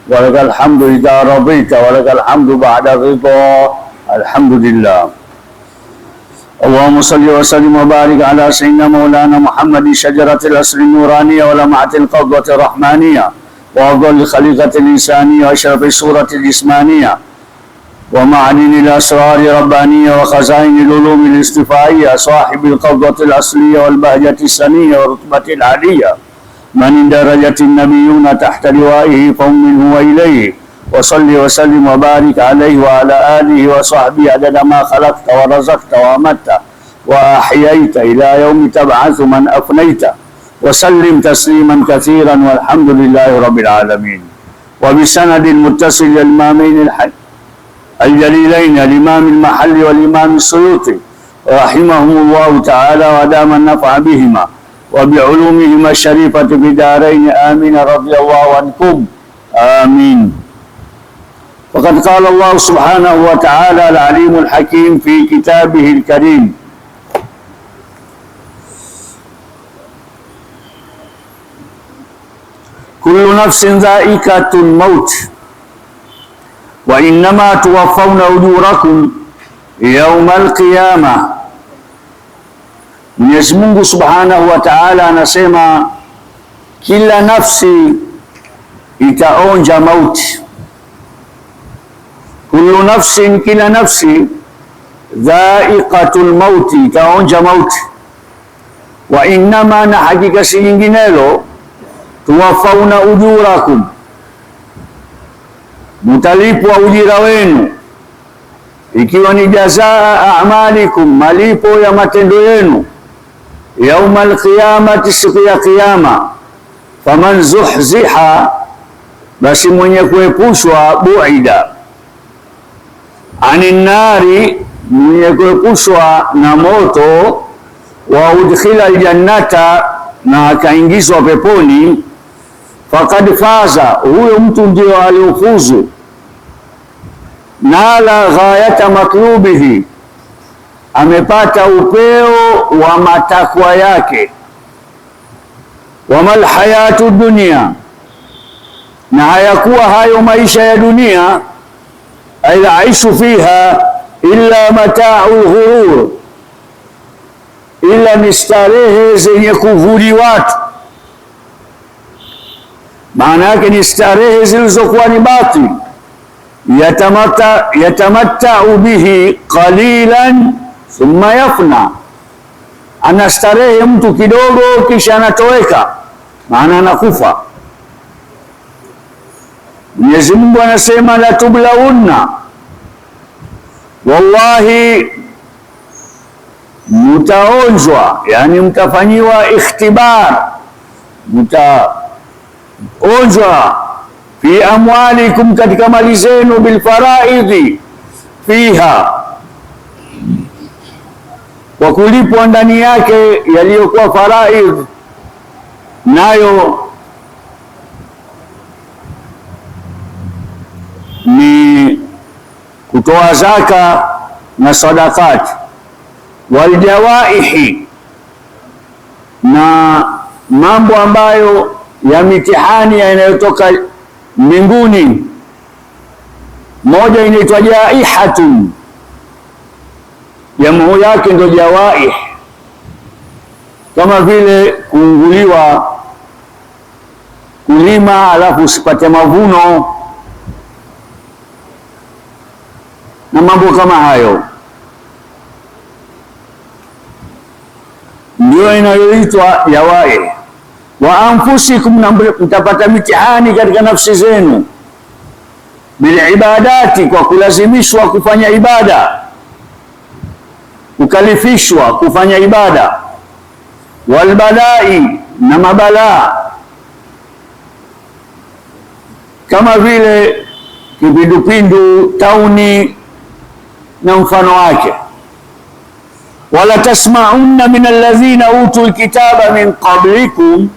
ولك الحمد إذا رضيت ولك الحمد بعد الرضا. الحمد لله. اللهم صل وسلم وبارك على سيدنا مولانا محمد شجرة الأصل النورانية ولمعة القبضة الرحمانية وأفضل الخليقة الإنسانية وأشرف الصورة الجسمانية ومعدن الأسرار ربانية وخزائن العلوم الاصطفائية صاحب القبضة الأصلية والبهجة السنية والرتبة العالية من درجة النبيون تحت لوائه فهم منه وإليه. وصل وسلم وبارك عليه وعلى آله وصحبه عدد ما خلقت ورزقت وأمت وأحييت إلى يوم تبعث من أفنيت وسلم تسليما كثيرا والحمد لله رب العالمين. وبسند المتصل للإمامين الجليلين الإمام المحلي والإمام السيوطي رحمهم الله تعالى ودام النفع بهما وبعلومهما الشريفة في دارين آمين رضي الله عنكم آمين. وقد قال الله سبحانه وتعالى العليم الحكيم في كتابه الكريم: كل نفس ذائقة الموت وإنما توفون أجوركم يوم القيامة. Mwenyezi Mungu Subhanahu wa Ta'ala anasema kila nafsi itaonja mauti. Kullu nafsin, kila nafsi, dhaiqatul mauti, itaonja mauti. Wa innama, na hakika si nyinginelo, tuwafauna ujurakum, mutalipwa ujira wenu, ikiwa ni jazaa a'malikum, malipo ya matendo yenu, yaumal qiyamati, siku ya Kiyama. Faman zuhziha, basi mwenye kuepushwa, buida anin nari, mwenye kuepushwa na moto, wa udkhila aljannata, na akaingizwa peponi, faqad faza, huyo mtu ndio aliofuzu, nala ghayata matlubihi, amepata upeo wa matakwa yake. Wamal hayatu dunia, na hayakuwa hayo maisha ya dunia, aila aishu fiha illa mata'ul ghurur, ila ni starehe zenye kuvuli watu. Maana yake ni starehe zilizokuwa ni batili. Yatamatta'u bihi qalilan thumma yafna, anastarehe mtu kidogo kisha anatoweka, maana anakufa. Mwenyezi Mungu anasema la tublaunna, wallahi mutaonjwa, yani mtafanyiwa ikhtibar, mtaonjwa fi amwalikum, katika mali zenu, bilfaraidhi fiha, kwa kulipwa ndani yake yaliyokuwa faraidh, nayo ni kutoa zaka na sadakati, waljawaihi, na mambo ambayo ya mitihani yanayotoka mbinguni. Moja inaitwa jaihatun, jamu yake ndio jawaih, kama vile kuunguliwa, kulima alafu usipate mavuno na mambo kama hayo, ndio inayoitwa jawaih. Wa anfusikum, na mtapata mitihani katika nafsi zenu, bilibadati, kwa kulazimishwa kufanya ibada, kukalifishwa kufanya ibada, walbalai, na mabalaa, kama vile kipindupindu, tauni na mfano wake. Wala tasma'unna min alladhina utul kitaba min qablikum,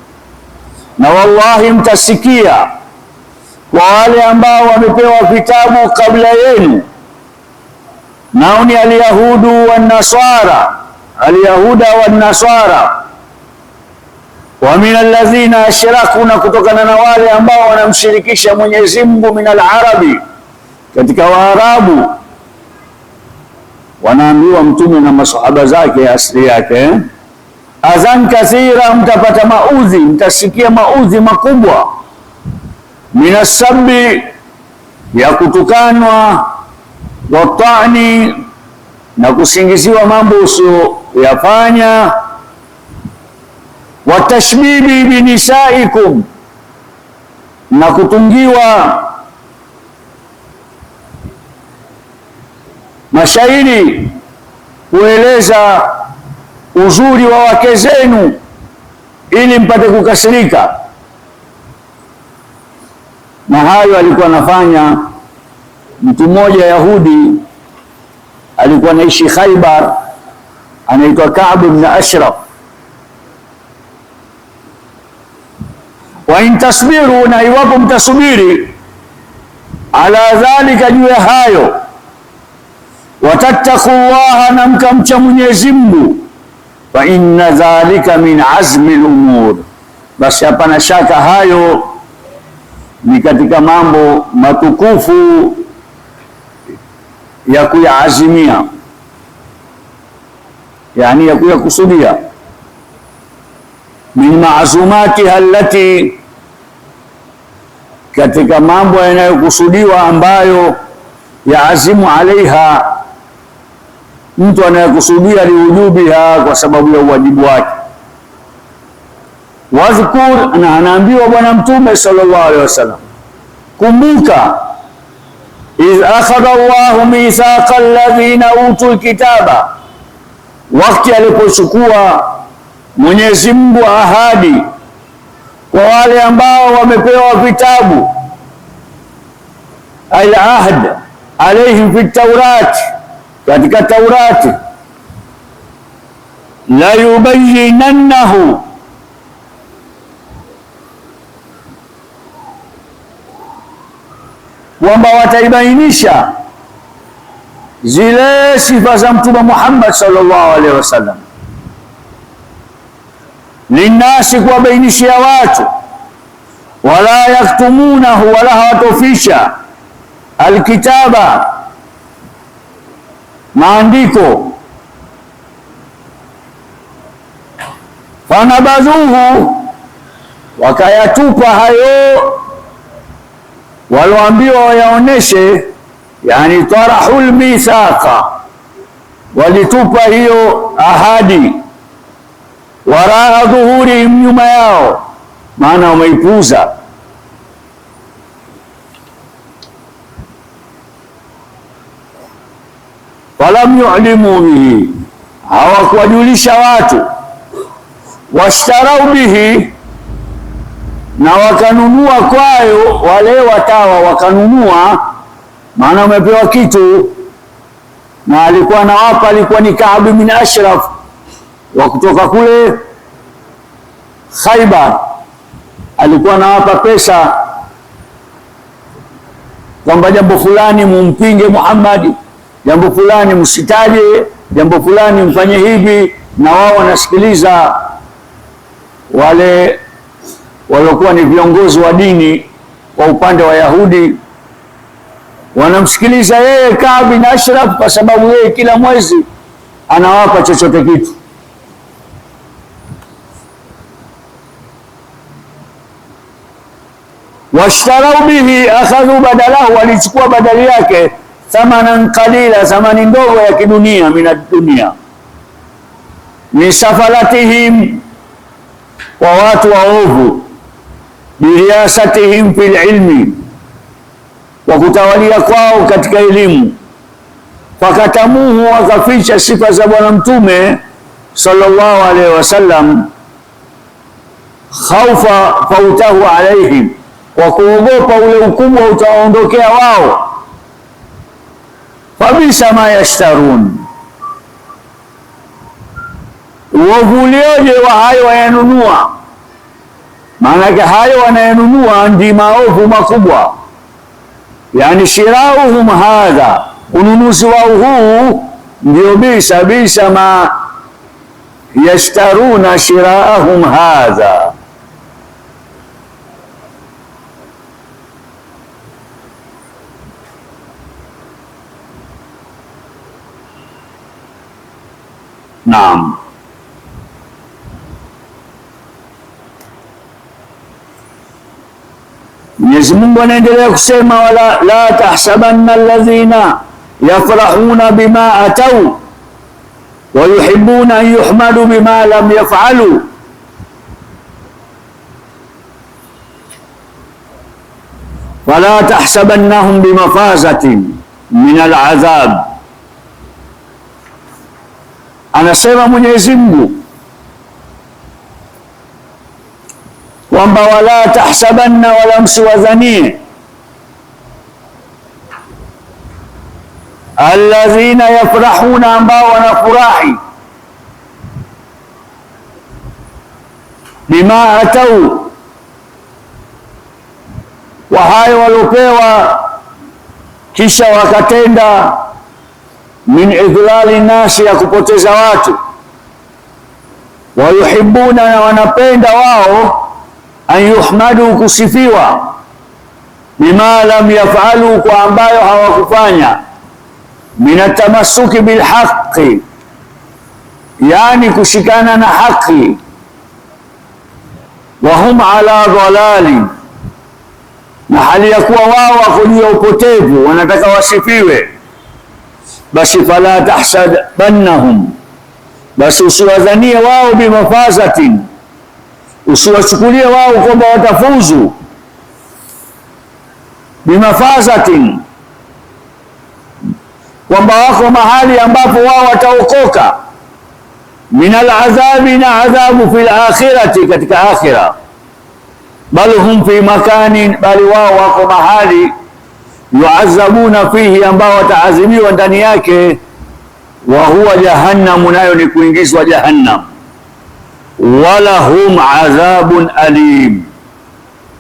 na wallahi mtasikia kwa wale ambao wamepewa vitabu kabla yenu, nao ni alyahudu wan nasara, alyahuda wan nasara, wa min alladhina ashraku, na kutokana na wale ambao wanamshirikisha Mwenyezi Mungu, min al-arabi, katika Waarabu. Wanaambiwa Mtume na masahaba zake asili yake, adhan kathira, mtapata maudhi, mtasikia maudhi makubwa, minasabi, ya kutukanwa, watani, na kusingiziwa mambo usiyoyafanya, watashbibi binisaikum, na kutungiwa mashairi kueleza uzuri wa wake zenu ili mpate kukasirika. Na hayo alikuwa anafanya mtu mmoja Yahudi, alikuwa anaishi Khaybar, anaitwa Ka'b ibn Ashraf. Wa in tasbiru, na iwapo mtasubiri, ala dhalika, juu ya hayo, watattaqullaha, na mkamcha Mwenyezi Mungu, fa inna dhalika min azmi al-umur, basi hapana shaka hayo ni katika mambo matukufu ya kuyaazimia, yani ya kuyakusudia. Min maazumatiha allati, katika mambo yanayokusudiwa ambayo yaazimu alaiha, mtu anayokusudia liwujubiha, kwa sababu ya uwajibu wake. Wadhkur, na anaambiwa Bwana Mtume sallallahu alaihi wasallam, kumbuka, idh akhadha Allahu mithaqa alladhina utul kitaba, wakati alipochukua Mwenyezi Mungu ahadi kwa wale ambao wamepewa vitabu, al-ahd alaihim fi Taurati, katika Taurati, la yubayyinannahu, kwamba wataibainisha zile sifa za Mtume Muhammad sallallahu alaihi wasallam, linnasi, kuwabainishia watu, wala yaktumunahu, wala hawatofisha, alkitaba, maandiko. Fanabadhuhu, wakayatupa hayo walioambiwa wayaoneshe, yani tarahul mithaqa, walitupa hiyo ahadi, waraa dhuhurihim, nyuma yao, maana wameipuza. Walam yu'limu bihi, hawakuwajulisha watu. Washtarau bihi, na wakanunua kwayo, wale watawa wakanunua, maana wamepewa kitu. Na alikuwa nawapa, alikuwa ni Ka'b bin Ashraf wa kutoka kule Khaybar, alikuwa nawapa pesa kwamba jambo fulani mumpinge Muhammad, jambo fulani msitaje, jambo fulani mfanye hivi. Na wao wanasikiliza wale waliokuwa ni viongozi wa dini kwa upande wa Yahudi, wanamsikiliza yeye Ka'b bin Ashraf, kwa sababu yeye kila mwezi anawapa chochote kitu. Washtarau bihi, akhadhu badalahu, walichukua badali yake, thamanan qalila, thamani ndogo ya kidunia, mina dunia, min safalatihim, kwa watu waovu, biriyasatihim fil ilmi, kwa kutawalia kwao katika elimu. Fakatamuhu, wakaficha sifa za Bwana Mtume sallallahu alaihi wasallam, khaufa fautahu alaihim, kwa kuogopa ule ukubwa utawaondokea wao. Fabisa ma yashtarun, uovu ulioje wa hayo wayanunua. Maanake hayo wanayanunua ndi maovu makubwa, yani shirauhum hadha, ununuzi wao huu ndio bisa ma yashtaruna shiraahum hadha, Naam. Mwenyezi Mungu anaendelea kusema, wala la tahsabanna alladhina yafrahuna bima atau wa yuhibbuna an yuhmadu bima lam yaf'alu wala tahsabannahum bimafazatin min al'adhab. Anasema Mwenyezi Mungu kwamba wala tahsabanna, wala msiwadhanie, alladhina yafrahuna, ambao wanafurahi, bima atau, wa hayo waliopewa, kisha wakatenda, min idhlali nasi, ya kupoteza watu, wa yuhibbuna, na wanapenda wao, an yuhmadu, kusifiwa, bima lam yafalu, kwa ambayo hawakufanya, min atamassuki bilhaqi, yani kushikana na haki, wa hum ala dhalali, na hali ya kuwa wao wako juu ya upotevu, wanataka wasifiwe. Basi fala tahsabannahum, basi usiwadhanie wao, bimafazatin, usiwachukulie wao kwamba watafuzu, bimafazatin, kwamba wako mahali ambapo wao wataokoka, min aladhabi, na adhabu, fil akhirati, katika akhira, bal hum fi makanin, bali wao wako mahali, yuazabuna fihi, ambao wataadhibiwa ndani yake, wa huwa jahannamu, nayo ni kuingizwa jahannam, wala hum adhabun alim,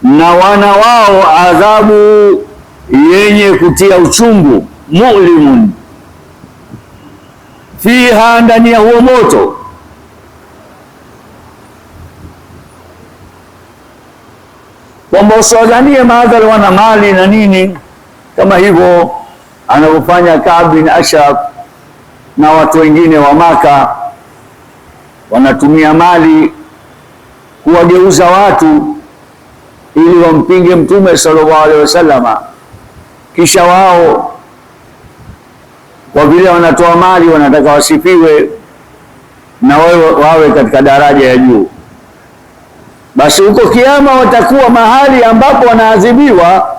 na wana wao adhabu yenye kutia uchungu, mu'limun fiha, ndani ya huo moto. Kwamba usiwadhanie maadhali wana mali na nini kama hivyo anavyofanya Ka'b bin Ashraf na watu wengine wa Maka, wanatumia mali kuwageuza watu ili wampinge Mtume sallallahu alaihi wasallam, kisha wao kwa vile wanatoa mali wanataka wasifiwe na wawe katika daraja ya juu. Basi huko Kiyama watakuwa mahali ambapo wanaadhibiwa,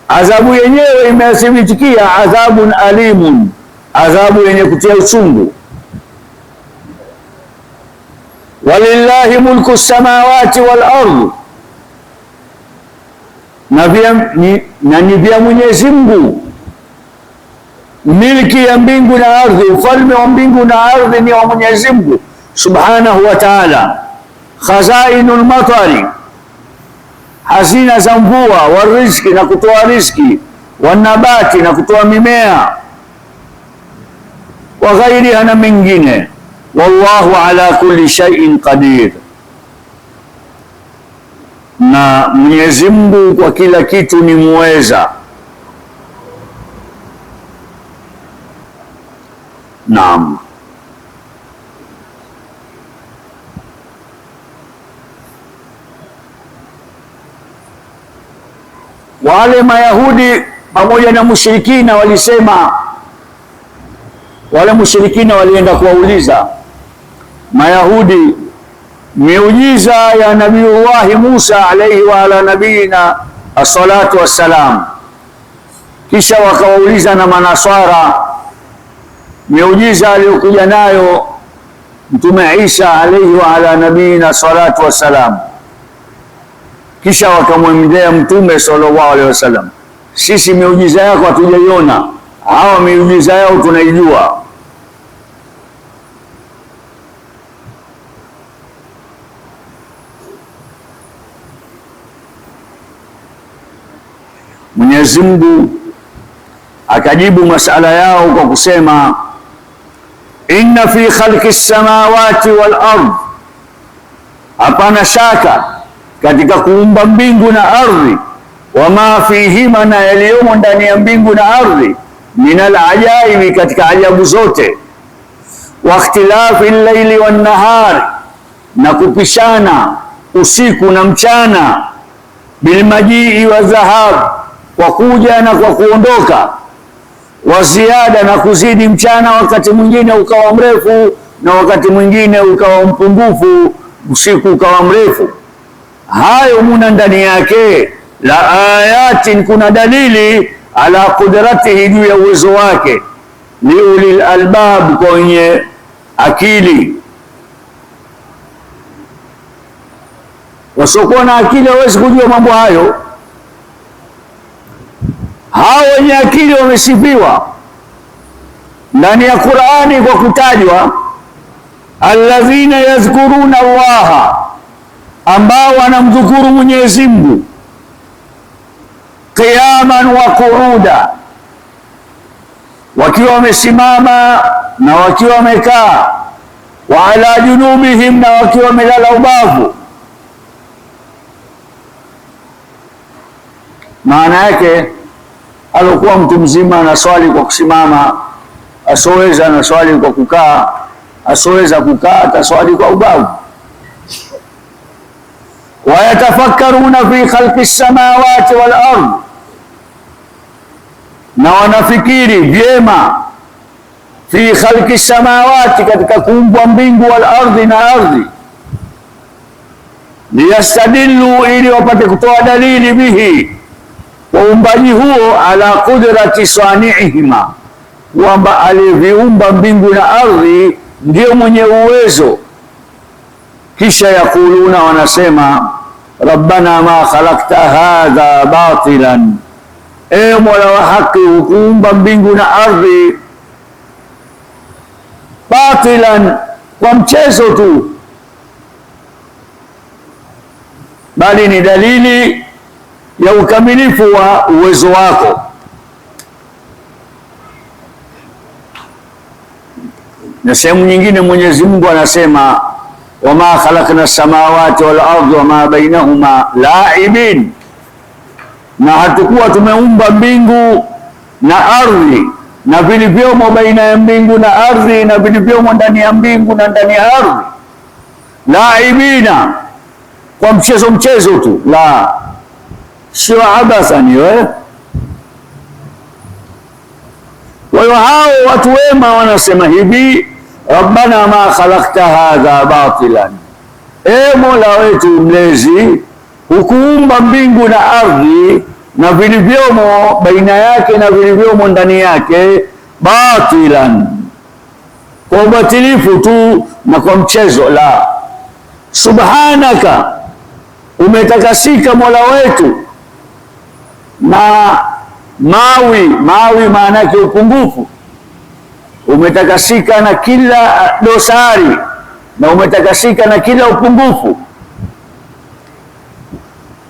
adhabu yenyewe imethibitikia, adhabun alimun, adhabu yenye kutia uchungu. Walillahi mulku samawati wal ardh, na ni vya Mwenyezi Mungu milki ya mbingu na ardhi, ufalme wa mbingu na ardhi ni wa Mwenyezi Mungu subhanahu wa ta'ala. Khazainul matari, hazina za mvua, wa riziki, na kutoa riziki, wa nabati, na kutoa mimea, wa ghairiha, na mengine. Wallahu ala kulli shay'in qadir, na Mwenyezi Mungu kwa kila kitu ni muweza. Naam. Wale Mayahudi pamoja na mushirikina walisema, wale mushirikina walienda kuwauliza Mayahudi miujiza ya Nabiullahi Musa alayhi wa ala nabiyina as-salatu wassalam, kisha wakawauliza na Manaswara miujiza aliyokuja nayo Mtume Isa alayhi wa ala nabiyina as-salatu wassalam, kisha wakamwendea Mtume sallallahu alaihi wasallam, sisi miujiza yako hatujaiona, hawa miujiza yao tunaijua. Mwenyezi Mungu akajibu masala yao kwa kusema, inna fi khalqi samawati wal ardh, hapana shaka katika kuumba mbingu na ardhi, wama fihima, na yaliyomo ndani ya mbingu na ardhi, minal ajaibi, katika ajabu zote, wa ikhtilafi al-layli wan-nahari, na kupishana usiku na mchana, bilmajii wa dhahab, kwa kuja na kwa kuondoka, wa ziada, na kuzidi mchana wakati mwingine ukawa mrefu na wakati mwingine ukawa mpungufu, usiku ukawa mrefu. Hayo muna ndani yake la ayatin, kuna dalili, ala qudratihi, juu ya uwezo wake, liulil albab, kwa wenye akili. Wasiokuwa na akili hawezi kujua mambo hayo. Hao wenye akili wamesifiwa ndani ya Qur'ani kwa kutajwa, alladhina yadhkuruna Allaha, ambao wanamdhukuru Mwenyezi Mungu, qiyaman wa qu'uda, wakiwa wamesimama na wakiwa wamekaa, wa ala junubihim, na wakiwa wamelala ubavu. Maana yake alikuwa mtu mzima anaswali kwa kusimama, asoweza anaswali kwa kukaa, asoweza kukaa ataswali kwa ubavu. Wayatafakkaruna fi khalqi samawati wal ardh, na wanafikiri vyema, fi khalqi samawati, katika kuumbwa mbingu, wal ardhi, na ardhi, liyastadillu, ili wapate kutoa dalili, bihi, kwa uumbaji huo, ala qudrati sani'ihima, kwamba aliviumba mbingu na ardhi ndio mwenye uwezo. Kisha yakuluna, wanasema, rabbana ma khalaqta hadha batilan, e Mola wa haki, hukuumba mbingu na ardhi batilan, kwa mchezo tu, bali ni dalili ya ukamilifu wa uwezo wako. Na sehemu nyingine Mwenyezi Mungu anasema, wama khalaqna samawati wal ardi wama bainahuma la'ibin, na hatukuwa tumeumba mbingu na ardhi na vilivyomo baina ya mbingu na ardhi na vilivyomo ndani ya mbingu na ndani ya ardhi, la'ibina, kwa mchezo tu, la sio abathani. Kwa hiyo hao watu wema wanasema hivi, rabbana ma khalaqta hadha batilan, e Mola wetu mlezi, hukuumba mbingu na ardhi na vilivyomo baina yake na vilivyomo ndani yake, batilan, kwa ubatilifu tu na kwa mchezo, la. Subhanaka, umetakasika Mola wetu, na mawi maana yake upungufu, umetakasika na kila dosari na umetakasika na kila upungufu.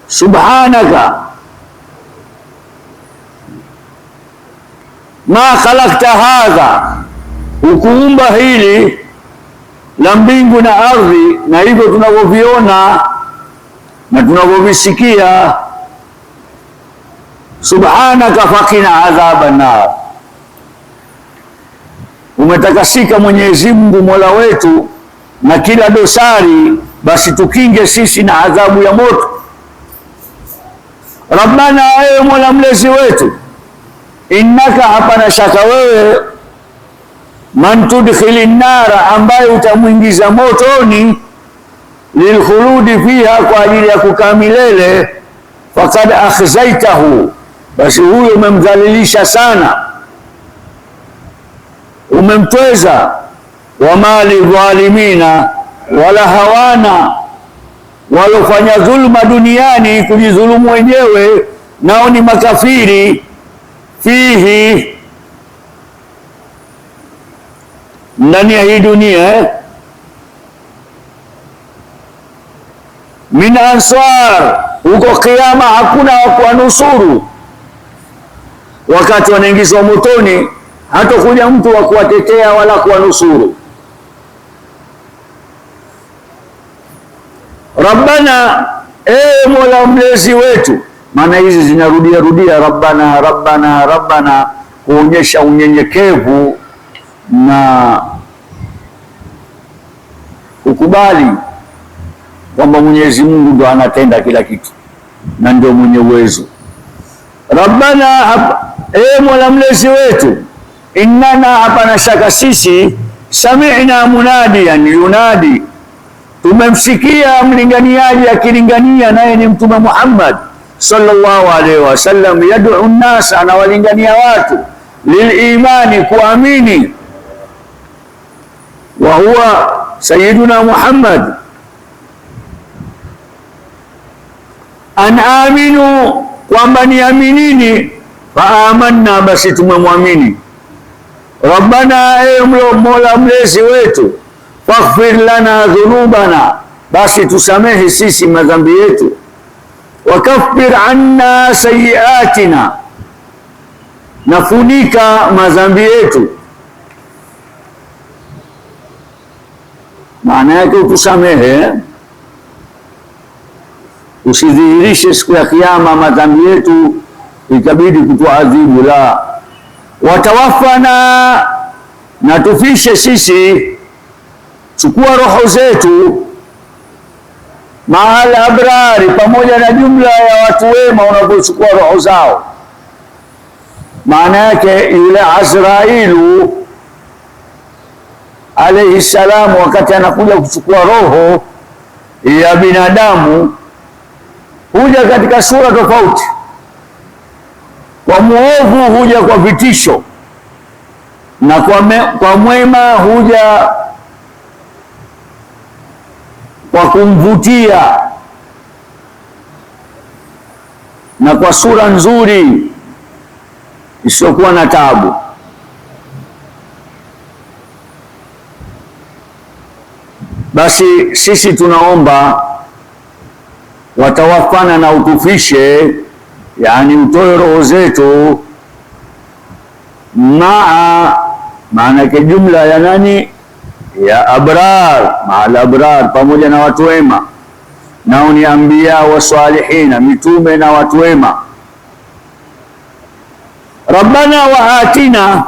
Subhanaka ma khalaqta hadha, ukuumba hili la mbingu na ardhi na hivyo tunavyoviona na tunavyovisikia. Subhanaka faqina adhaban nar, umetakasika Mwenyezi Mungu Mola wetu na kila dosari, basi tukinge sisi na adhabu ya moto. Rabbana, ewe Mola mlezi wetu, innaka, hapana shaka wewe, man tudkhilin nara, ambaye utamwingiza motoni, lilkhuludi fiha, kwa ajili ya kukaa milele, faqad akhzaitahu, basi huyo umemdhalilisha sana, umemtweza. Wama lidhalimina, wala hawana walofanya dhulma duniani, kujidhulumu wenyewe, nao ni makafiri, fihi, ndani ya hii dunia, min ansar, huko kiyama hakuna wa kuwanusuru. Wakati wanaingizwa motoni, hatakuja mtu wa kuwatetea wala kuwanusuru. Rabbana, ewe Mola mlezi wetu, maana hizi zinarudia rabbana rabbana rabbana, kuonyesha unyenyekevu na ukubali kwamba Mwenyezi Mungu ndo anatenda kila kitu na ndio mwenye uwezo. Rabbana, Mola mlezi wetu, innana, hapana shaka sisi, sami'na munadiyan yunadi, tumemsikia mlinganiaji akilingania, naye ni Mtume Muhammad sallallahu alaihi wasallam, yad'u an-nas, anawalingania watu lilimani, kuamini, wa huwa sayyiduna Muhammad, an aminu, kwamba niaminini, fa amanna, basi tumemwamini. Rabbana, Mola mlezi wetu, faghfir lana dhunubana, basi tusamehe sisi madhambi yetu, wakaffir anna sayiatina, nafunika madhambi yetu. Maana yake utusamehe, usidhihirishe siku ya Kiyama madhambi yetu ikabidi kutuadhibu. La, watawafana, na tufishe sisi, chukua roho zetu, maal abrari, pamoja na jumla ya watu wema unapochukua roho zao. Maana yake yule Azrailu alayhi salam, wakati anakuja kuchukua roho ya binadamu, huja katika sura tofauti. Kwa muovu huja kwa vitisho, na kwa mwema huja kwa kumvutia na kwa sura nzuri isiyokuwa na taabu. Basi sisi tunaomba watawafana, na utufishe, yani utoe roho zetu, maana ke jumla ya nani, ya abrar, maal abrar, pamoja na watu wema, nao ni anbiya wa salihina, mitume na watu wema. Rabbana wa atina,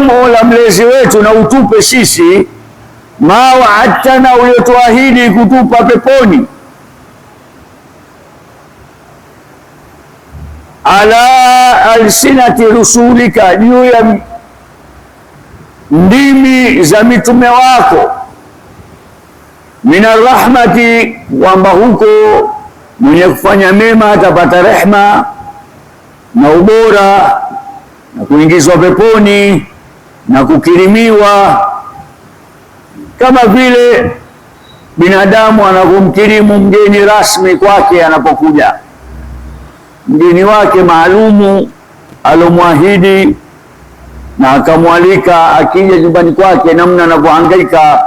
Mola mlezi wetu, na utupe sisi, ma wa'adtana, uliotuahidi kutupa peponi, ala alsinati rusulika, juu ya ndimi za mitume wako, minar rahmati, kwamba huko mwenye kufanya mema atapata rehma na ubora na kuingizwa peponi na kukirimiwa, kama vile binadamu anavyomkirimu mgeni rasmi kwake anapokuja, mgeni wake maalumu alomwahidi na akamwalika, akija nyumbani kwake, namna anavyohangaika,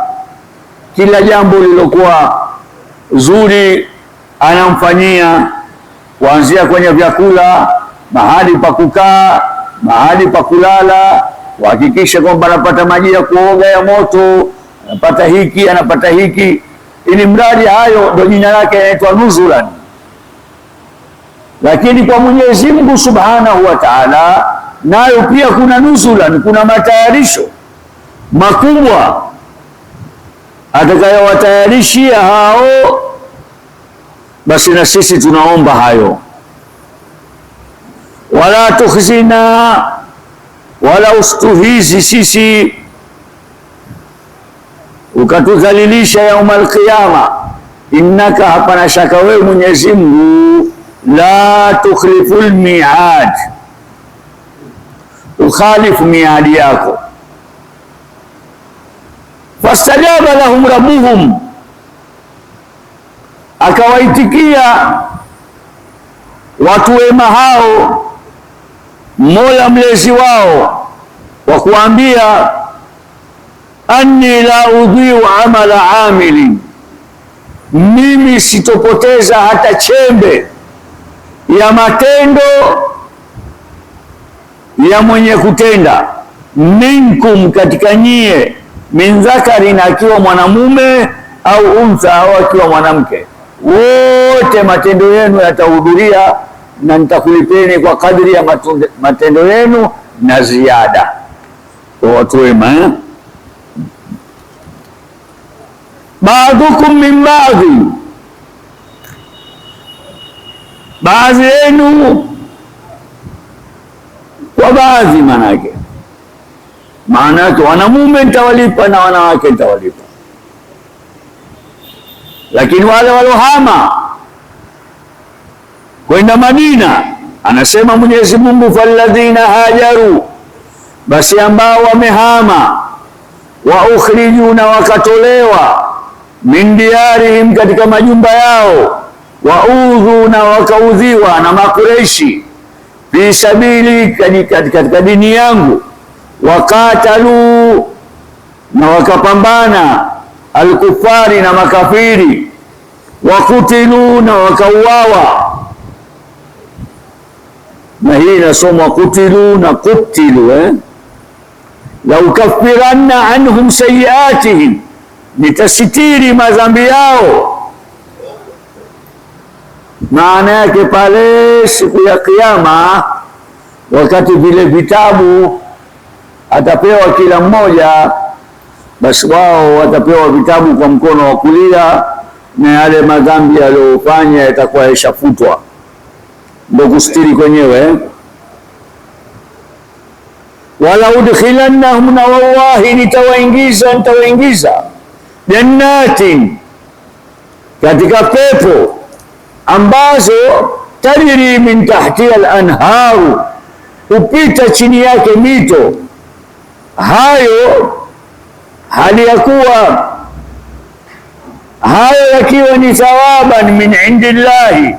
kila jambo lilokuwa zuri anamfanyia, kuanzia kwenye vyakula, mahali pa kukaa, mahali pa kulala, kuhakikisha kwamba anapata maji ya kuoga ya moto, anapata hiki, anapata hiki, ili mradi hayo ndio jina lake inaitwa nuzulan. Lakini kwa Mwenyezi Mungu Subhanahu wa Ta'ala, nayo pia kuna nuzulan, kuna matayarisho makubwa atakayowatayarishia hao. Basi na sisi tunaomba hayo, wala tukhzina, wala ustuhizi sisi ukatudhalilisha yaumal qiyama, innaka, hapana shaka wewe Mwenyezi Mungu, la tukhliful mi'ad, ukhalifu miadi yako. Fastajaba lahum rabbuhum, akawaitikia watu wema hao Mola mlezi wao kwa kuambia, anni la udhiu amala amili, mimi sitopoteza hata chembe ya matendo ya mwenye kutenda, minkum, katika nyie, min dhakarin, akiwa mwanamume, au untha, au akiwa mwanamke, wote matendo yenu yatahudhuria, na nitakulipeni kwa kadri ya matendo yenu na ziada. Kwa watu wema, ba'dukum min ba'di, baadhi yenu kwa baadhi. Maana yake wanamume nitawalipa na wanawake nitawalipa, lakini wale walohama kwenda Madina, anasema Mwenyezi Mungu, falladhina hajaru, basi ambao wamehama, wa ukhriju, na wakatolewa, min diyarihim, katika majumba yao, wa udhu, na wakaudhiwa na Makureishi, fi sabili, katika dini yangu, wakatalu, na wakapambana, alkufari, na makafiri, wakutilu, na wakauawa. Na hii inasomwa kutilu na kutilu, laukaffiranna anhum sayiatihim, nitasitiri madhambi yao. Maana yake pale siku ya Kiyama, wakati vile vitabu atapewa kila mmoja, basi wao watapewa vitabu kwa mkono wa kulia, na yale madhambi yaliyofanya yatakuwa yashafutwa. Ndio kustiri kwenyewe. Wala udkhilannahum, na wallahi nitawaingiza jannatin, katika pepo ambazo tajri min tahtiha al-anharu, upita chini yake mito. Hayo hali ya kuwa hayo yakiwa ni thawaban min indillahi,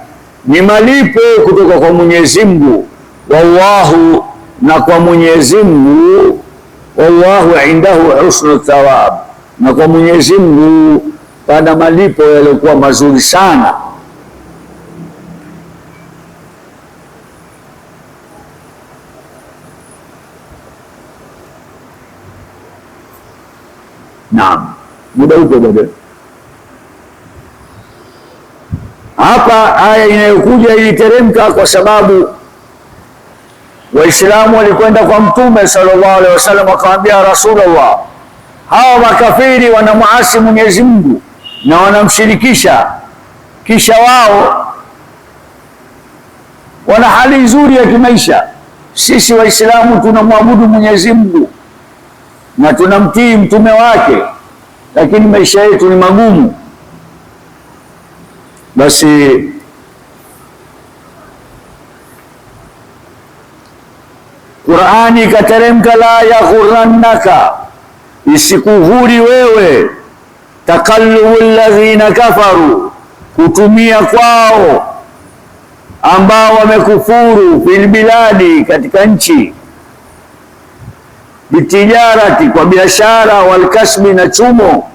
ni malipo kutoka kwa Mwenyezi Mungu. Wallahu, na kwa Mwenyezi Mungu, wallahu indahu husnu thawab, na kwa Mwenyezi Mungu pana malipo yaliokuwa mazuri sana. Naam, muda upo bado. Hapa aya inayokuja iliteremka kwa sababu Waislamu walikwenda kwa Mtume sallallahu alaihi wasallam, wakamwambia Rasulullah, hawa makafiri wanamuasi Mwenyezi Mungu na wanamshirikisha, kisha wao wana hali nzuri ya kimaisha. Sisi Waislamu tunamwabudu Mwenyezi Mungu na tunamtii mtume wake, lakini maisha yetu ni magumu. Basi Qur'ani ikateremka, la yaghurannaka, isikughuri wewe, taqallubu alladhina kafaru, kutumia kwao ambao wamekufuru, fil biladi, katika nchi, bitijarati, kwa biashara, walkasbi, na chumo.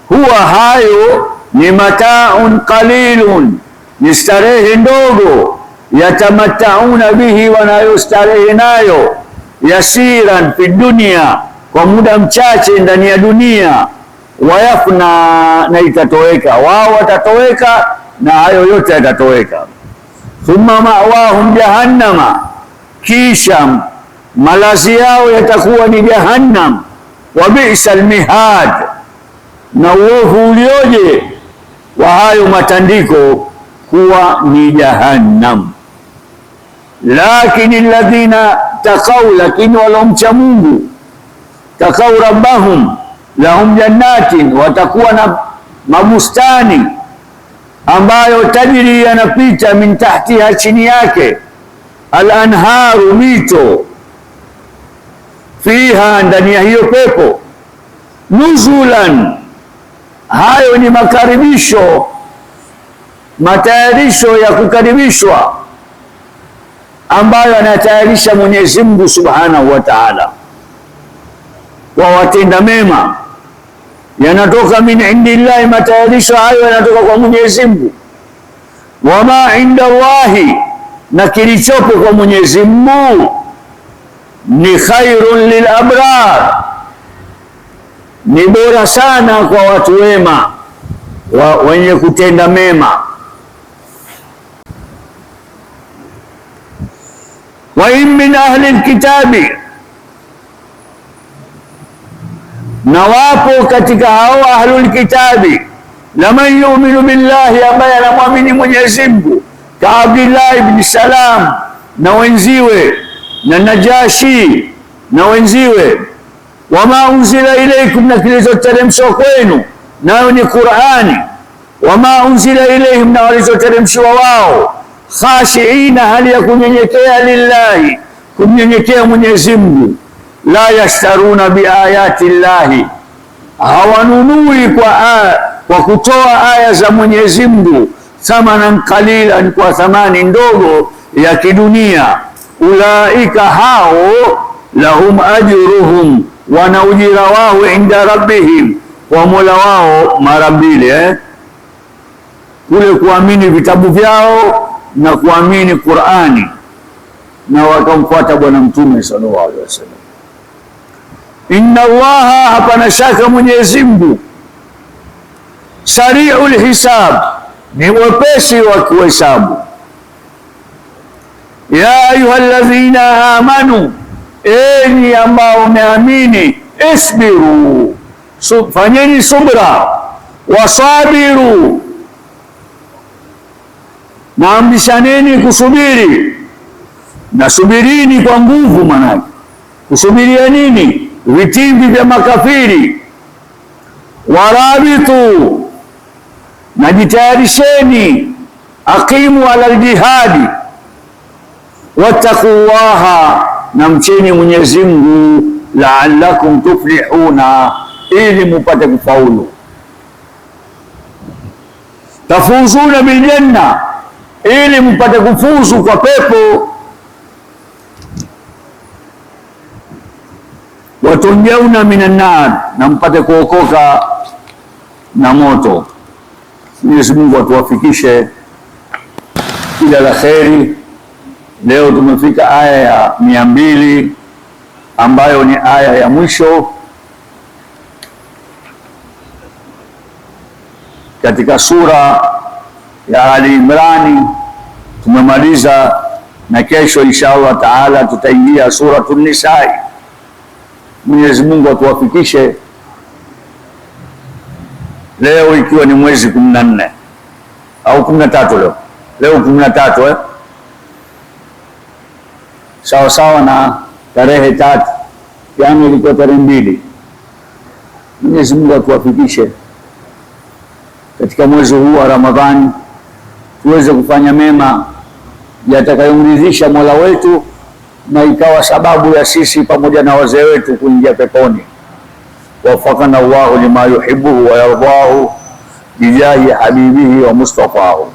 Huwa hayo ni mataun qalilun, ni starehe ndogo, yatamattauna bihi, wanayostarehe nayo, yasiran fi dunia, kwa muda mchache ndani ya dunia, wayafna, na itatoweka. Wao watatoweka na hayo yote yatatoweka. Thumma ma'wahum jahannama, kisha malazi yao yatakuwa ni Jahannam. Wa bi'sal mihad, na uovu ulioje wa hayo matandiko kuwa ni Jahannam. Lakini alladhina taqaw, lakini walomcha Mungu, taqaw rabbahum, lahum jannatin, watakuwa na mabustani ambayo tajri, yanapita, min tahtiha, chini yake, al-anharu, mito, fiha, ndani ya hiyo pepo, nuzulan, hayo ni makaribisho, matayarisho ya kukaribishwa ambayo anatayarisha Mwenyezi Mungu Subhanahu wa Ta'ala kwa watenda mema, yanatoka min indillahi, matayarisho hayo yanatoka kwa Mwenyezi Mungu. Wama inda Allahi, na kilichopo kwa Mwenyezi Mungu ni khairun lil abrar, ni bora sana kwa watu wema, wenye kutenda mema. Wa in min ahli alkitabi, na wapo katika hao ahlul kitabi laman yu'minu billahi, ambaye anamwamini Mwenyezi Mungu, ka Abdullah ibn Salam na wenziwe, na Najashi na wenziwe, wama unzila ilaykum, na kilichoteremshwa kwenu nayo ni Qur'ani, wama unzila ilayhim, na walizoteremshwa wao, khashiina, hali ya kunyenyekea, lillahi, kumnyenyekea Mwenyezi Mungu, la yashtaruna biayati llahi, hawanunui kwa kutoa aya za Mwenyezi Mungu thamanan qalilan, kwa thamani ndogo ya kidunia. Ulaika, hao, lahum ajruhum, wana ujira wao, inda rabbihim, kwa Mola wao, mara mbili kule kuamini vitabu vyao na kuamini Qur'ani, na wakamfuata Bwana Mtume sallallahu alaihi wasallam. Inna Allaha, hapana shaka Mwenyezi Mungu, sari'ul hisab, ni wepesi wa kuhesabu. Ya ayyuhalladhina amanu, enyi ambao mmeamini, isbiru, fanyeni subra, wasabiru, na amrishaneni kusubiri, na subirini kwa nguvu. Manake kusubiria nini? Vitimbi vya makafiri. Warabitu, na jitayarisheni, aqimu ala aljihadi, wattaqullaha, na mcheni Mwenyezi Mungu, la'allakum tuflihuna, ili mupate kufaulu. Tafuzuna biljanna, ili mpate kufuzu kwa pepo. Watunjauna minan nar, na mpate kuokoka na moto. Mwenyezi Mungu atuwafikishe kila la kheri. Leo tumefika aya ya 200 ambayo ni aya ya mwisho katika sura ya Ali Imran. Tumemaliza, na kesho inshallah taala tutaingia suratul Nisaa. Mwenyezi Mungu atuwafikishe. Leo ikiwa ni mwezi 14 au 13, leo 13 sawa sawa na tarehe 3, yani ilikuwa tarehe 2. Mwenyezi Mungu atuwafikishe katika mwezi huu wa Ramadhani, tuweze kufanya mema yatakayomridhisha Mola wetu, na ikawa sababu ya sisi pamoja na wazee wetu kuingia peponi. Wafaqana Allahu lima yuhibbuhu wa yardahu bijahi habibihi wa mustafahu.